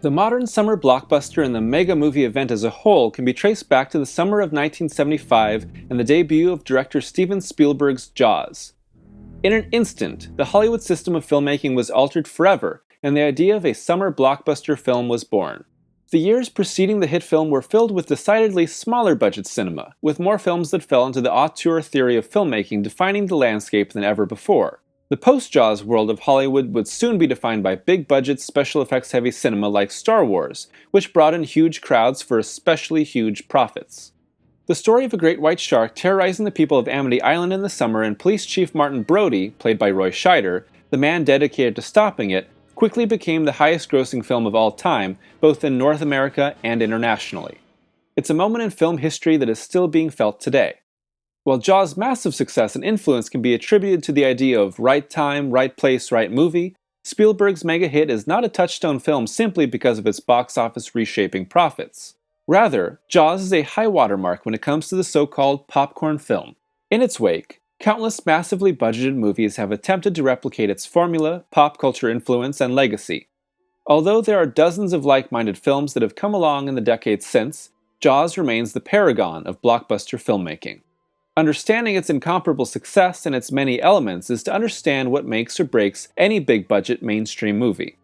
The modern summer blockbuster and the mega movie event as a whole can be traced back to the summer of 1975 and the debut of director Steven Spielberg's Jaws. In an instant, the Hollywood system of filmmaking was altered forever, and the idea of a summer blockbuster film was born. The years preceding the hit film were filled with decidedly smaller budget cinema, with more films that fell into the auteur theory of filmmaking defining the landscape than ever before. The post-Jaws world of Hollywood would soon be defined by big-budget, special effects-heavy cinema like Star Wars, which brought in huge crowds for especially huge profits. The story of a great white shark terrorizing the people of Amity Island in the summer and Police Chief Martin Brody, played by Roy Scheider, the man dedicated to stopping it, quickly became the highest-grossing film of all time, both in North America and internationally. It's a moment in film history that is still being felt today. While Jaws' massive success and influence can be attributed to the idea of right time, right place, right movie, Spielberg's mega hit is not a touchstone film simply because of its box office reshaping profits. Rather, Jaws is a high watermark when it comes to the so-called popcorn film. In its wake, countless massively budgeted movies have attempted to replicate its formula, pop culture influence, and legacy. Although there are dozens of like-minded films that have come along in the decades since, Jaws remains the paragon of blockbuster filmmaking. Understanding its incomparable success and its many elements is to understand what makes or breaks any big-budget mainstream movie.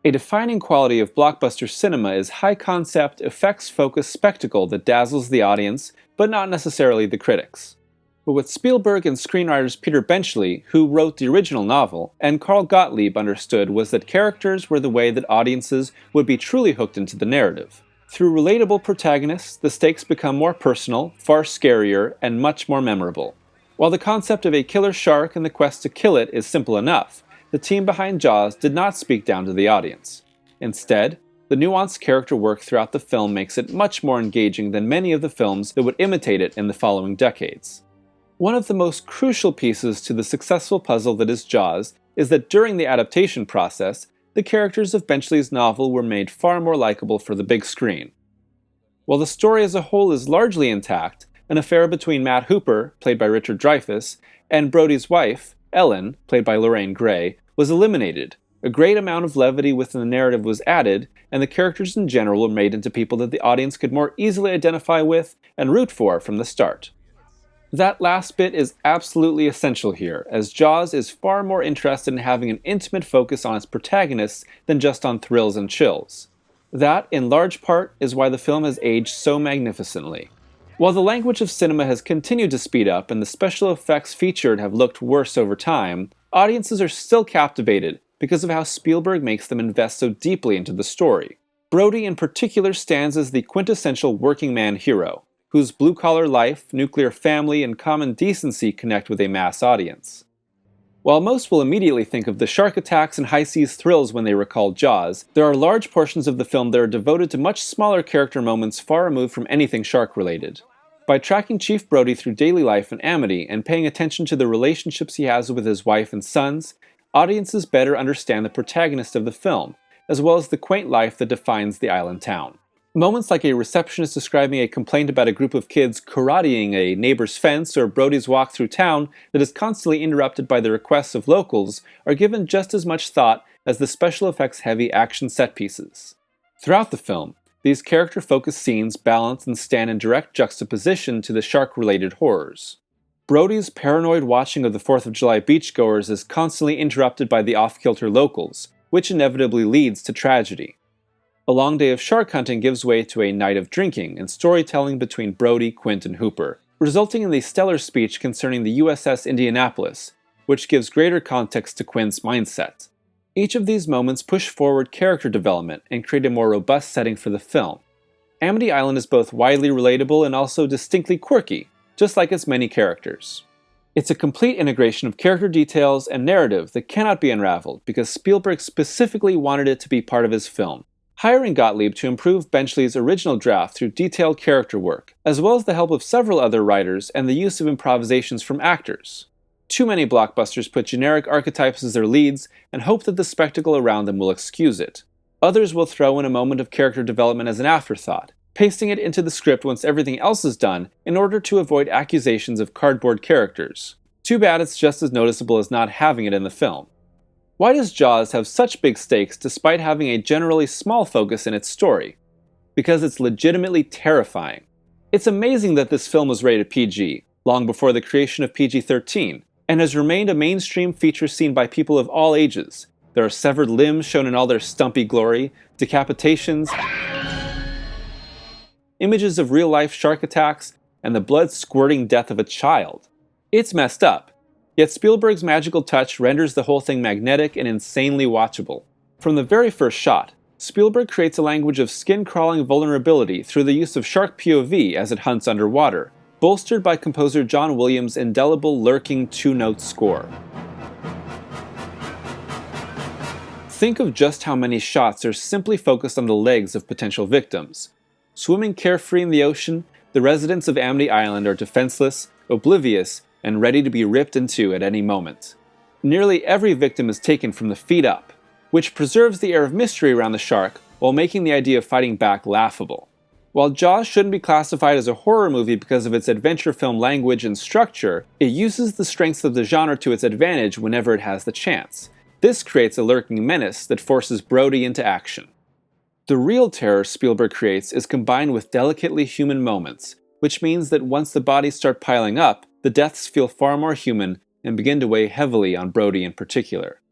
A defining quality of blockbuster cinema is high-concept, effects-focused spectacle that dazzles the audience, but not necessarily the critics. But what Spielberg and screenwriters Peter Benchley, who wrote the original novel, and Carl Gottlieb understood was that characters were the way that audiences would be truly hooked into the narrative. Through relatable protagonists, the stakes become more personal, far scarier, and much more memorable. While the concept of a killer shark and the quest to kill it is simple enough, the team behind Jaws did not speak down to the audience. Instead, the nuanced character work throughout the film makes it much more engaging than many of the films that would imitate it in the following decades. One of the most crucial pieces to the successful puzzle that is Jaws is that during the adaptation process, the characters of Benchley's novel were made far more likable for the big screen. While the story as a whole is largely intact, an affair between Matt Hooper, played by Richard Dreyfuss, and Brody's wife, Ellen, played by Lorraine Gray, was eliminated. A great amount of levity within the narrative was added, and the characters in general were made into people that the audience could more easily identify with and root for from the start. That last bit is absolutely essential here, as Jaws is far more interested in having an intimate focus on its protagonists than just on thrills and chills. That, in large part, is why the film has aged so magnificently. While the language of cinema has continued to speed up and the special effects featured have looked worse over time, audiences are still captivated because of how Spielberg makes them invest so deeply into the story. Brody in particular stands as the quintessential working man hero, whose blue-collar life, nuclear family, and common decency connect with a mass audience. While most will immediately think of the shark attacks and high-seas thrills when they recall Jaws, there are large portions of the film that are devoted to much smaller character moments far removed from anything shark-related. By tracking Chief Brody through daily life in Amity and paying attention to the relationships he has with his wife and sons, audiences better understand the protagonist of the film, as well as the quaint life that defines the island town. Moments like a receptionist describing a complaint about a group of kids karateing a neighbor's fence or Brody's walk through town that is constantly interrupted by the requests of locals are given just as much thought as the special effects-heavy action set pieces. Throughout the film, these character-focused scenes balance and stand in direct juxtaposition to the shark-related horrors. Brody's paranoid watching of the 4th of July beachgoers is constantly interrupted by the off-kilter locals, which inevitably leads to tragedy. A long day of shark hunting gives way to a night of drinking and storytelling between Brody, Quint, and Hooper, resulting in the stellar speech concerning the USS Indianapolis, which gives greater context to Quint's mindset. Each of these moments push forward character development and create a more robust setting for the film. Amity Island is both widely relatable and also distinctly quirky, just like its many characters. It's a complete integration of character details and narrative that cannot be unraveled because Spielberg specifically wanted it to be part of his film, hiring Gottlieb to improve Benchley's original draft through detailed character work, as well as the help of several other writers and the use of improvisations from actors. Too many blockbusters put generic archetypes as their leads and hope that the spectacle around them will excuse it. Others will throw in a moment of character development as an afterthought, pasting it into the script once everything else is done in order to avoid accusations of cardboard characters. Too bad it's just as noticeable as not having it in the film. Why does Jaws have such big stakes despite having a generally small focus in its story? Because it's legitimately terrifying. It's amazing that this film was rated PG, long before the creation of PG-13, and has remained a mainstream feature seen by people of all ages. There are severed limbs shown in all their stumpy glory, decapitations, images of real-life shark attacks, and the blood-squirting death of a child. It's messed up, yet Spielberg's magical touch renders the whole thing magnetic and insanely watchable. From the very first shot, Spielberg creates a language of skin-crawling vulnerability through the use of shark POV as it hunts underwater, bolstered by composer John Williams' indelible lurking two-note score. Think of just how many shots are simply focused on the legs of potential victims. Swimming carefree in the ocean, the residents of Amity Island are defenseless, oblivious, and ready to be ripped in two at any moment. Nearly every victim is taken from the feet up, which preserves the air of mystery around the shark while making the idea of fighting back laughable. While Jaws shouldn't be classified as a horror movie because of its adventure film language and structure, it uses the strengths of the genre to its advantage whenever it has the chance. This creates a lurking menace that forces Brody into action. The real terror Spielberg creates is combined with delicately human moments, which means that once the bodies start piling up, the deaths feel far more human and begin to weigh heavily on Brody in particular.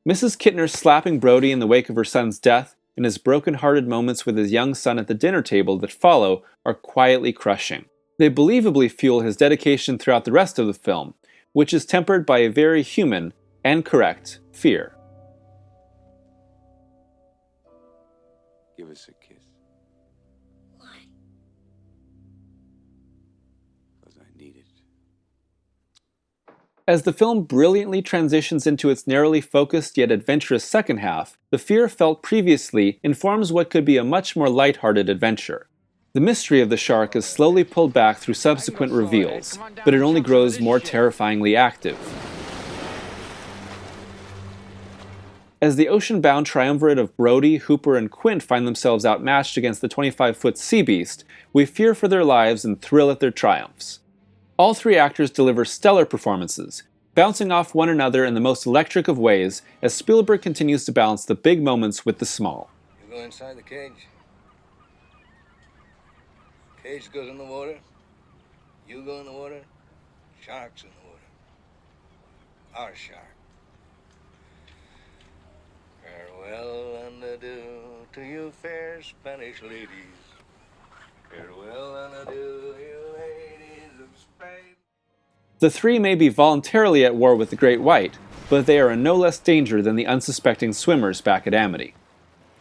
Mrs. Kittner slapping Brody in the wake of her son's death and his broken-hearted moments with his young son at the dinner table that follow are quietly crushing. They believably fuel his dedication throughout the rest of the film, which is tempered by a very human and correct fear. Give us a kiss. Why? Because I need it. As the film brilliantly transitions into its narrowly focused yet adventurous second half, the fear felt previously informs what could be a much more lighthearted adventure. The mystery of the shark is slowly pulled back through subsequent reveals, but it only grows more terrifyingly active. As the ocean-bound triumvirate of Brody, Hooper, and Quint find themselves outmatched against the 25-foot sea beast, we fear for their lives and thrill at their triumphs. All three actors deliver stellar performances, bouncing off one another in the most electric of ways as Spielberg continues to balance the big moments with the small. You go inside the cage. Cage goes in the water. You go in the water. Shark's in the water. Our shark. Farewell and adieu to you fair Spanish ladies. Farewell and adieu, you ladies of Spain. The three may be voluntarily at war with the Great White, but they are in no less danger than the unsuspecting swimmers back at Amity.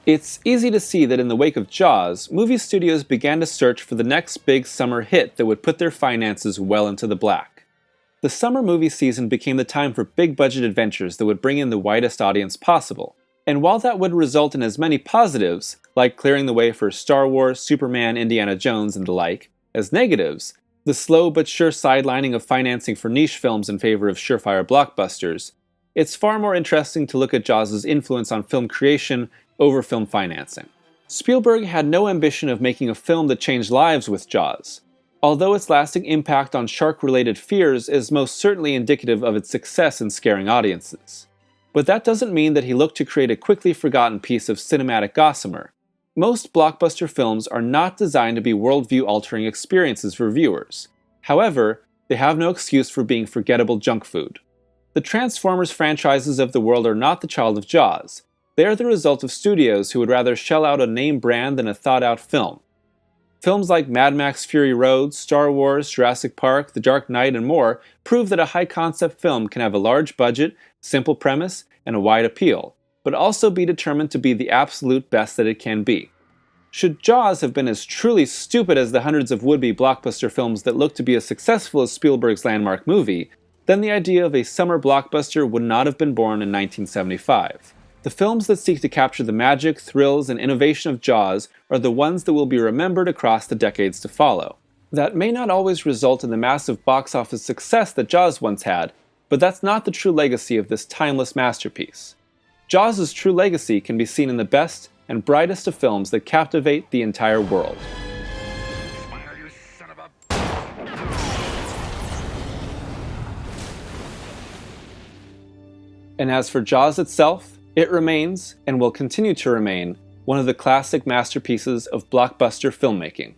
It's easy to see that in the wake of Jaws, movie studios began to search for the next big summer hit that would put their finances well into the black. The summer movie season became the time for big-budget adventures that would bring in the widest audience possible. And while that would result in as many positives, like clearing the way for Star Wars, Superman, Indiana Jones, and the like, as negatives, the slow but sure sidelining of financing for niche films in favor of surefire blockbusters, it's far more interesting to look at Jaws' influence on film creation over film financing. Spielberg had no ambition of making a film that changed lives with Jaws, although its lasting impact on shark-related fears is most certainly indicative of its success in scaring audiences. But that doesn't mean that he looked to create a quickly forgotten piece of cinematic gossamer. Most blockbuster films are not designed to be worldview-altering experiences for viewers. However, they have no excuse for being forgettable junk food. The Transformers franchises of the world are not the child of Jaws. They are the result of studios who would rather shell out a name brand than a thought-out film. Films like Mad Max Fury Road, Star Wars, Jurassic Park, The Dark Knight, and more prove that a high-concept film can have a large budget, simple premise, and a wide appeal, but also be determined to be the absolute best that it can be. Should Jaws have been as truly stupid as the hundreds of would-be blockbuster films that look to be as successful as Spielberg's landmark movie, then the idea of a summer blockbuster would not have been born in 1975. The films that seek to capture the magic, thrills, and innovation of Jaws are the ones that will be remembered across the decades to follow. That may not always result in the massive box office success that Jaws once had, but that's not the true legacy of this timeless masterpiece. Jaws' true legacy can be seen in the best and brightest of films that captivate the entire world. And as for Jaws itself, it remains, and will continue to remain, one of the classic masterpieces of blockbuster filmmaking.